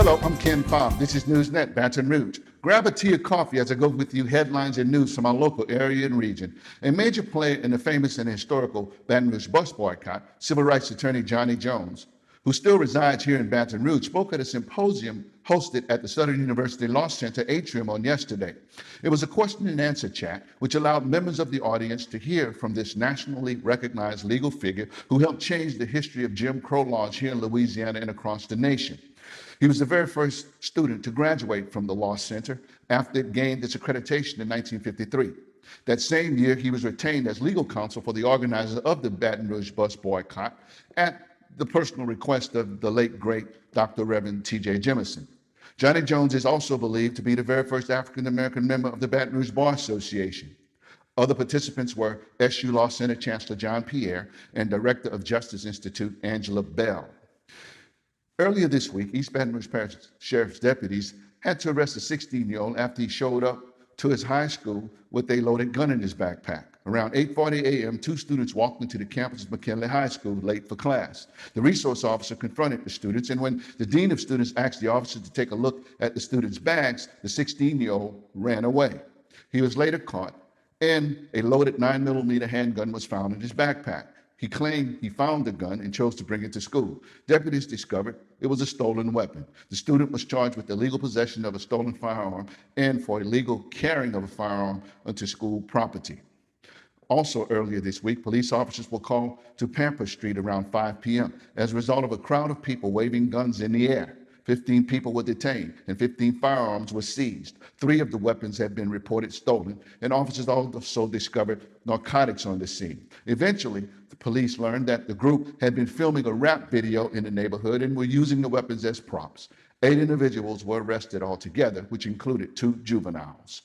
Hello, I'm Ken Fobb. This is NewsNet, Baton Rouge. Grab a tea or coffee as I go with you headlines and news from our local area and region. A major player in the famous and historical Baton Rouge bus boycott, civil rights attorney Johnny Jones, who still resides here in Baton Rouge, spoke at a symposium hosted at the Southern University Law Center atrium on yesterday. It was a question and answer chat which allowed members of the audience to hear from this nationally recognized legal figure who helped change the history of Jim Crow laws here in Louisiana and across the nation. He was the very first student to graduate from the Law Center after it gained its accreditation in 1953. That same year, he was retained as legal counsel for the organizers of the Baton Rouge bus boycott at the personal request of the late, great Dr. Reverend T.J. Jemison. Johnny Jones is also believed to be the very first African-American member of the Baton Rouge Bar Association. Other participants were SU Law Center Chancellor John Pierre and Director of Justice Institute Angela Bell. Earlier this week, East Baton Rouge Parish Sheriff's deputies had to arrest a 16-year-old after he showed up to his high school with a loaded gun in his backpack. Around 8:40 a.m., two students walked into the campus of McKinley High School late for class. The resource officer confronted the students, and when the dean of students asked the officer to take a look at the students' bags, the 16-year-old ran away. He was later caught, and a loaded 9mm handgun was found in his backpack. He claimed he found the gun and chose to bring it to school. Deputies discovered it was a stolen weapon. The student was charged with illegal possession of a stolen firearm and for illegal carrying of a firearm onto school property. Also earlier this week, police officers were called to Pamper Street around 5 p.m. as a result of a crowd of people waving guns in the air. 15 people were detained and 15 firearms were seized. 3 of the weapons had been reported stolen, and officers also discovered narcotics on the scene. Eventually, the police learned that the group had been filming a rap video in the neighborhood and were using the weapons as props. 8 individuals were arrested altogether, which included 2 juveniles.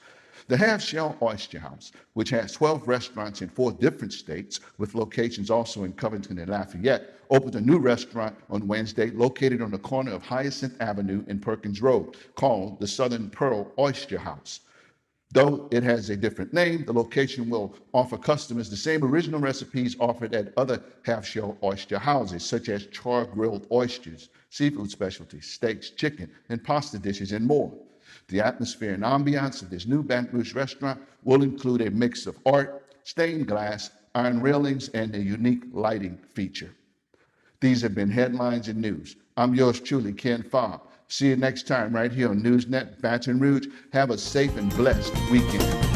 The Half Shell Oyster House, which has 12 restaurants in 4 different states, with locations also in Covington and Lafayette, opened a new restaurant on Wednesday located on the corner of Hyacinth Avenue and Perkins Road, called the Southern Pearl Oyster House. Though it has a different name, the location will offer customers the same original recipes offered at other half-shell oyster houses, such as char-grilled oysters, seafood specialties, steaks, chicken, and pasta dishes, and more. The atmosphere and ambiance of this new Baton Rouge restaurant will include a mix of art, stained glass, iron railings, and a unique lighting feature. These have been headlines and news. I'm yours truly, Ken Fobb. See you next time right here on NewsNet Baton Rouge. Have a safe and blessed weekend.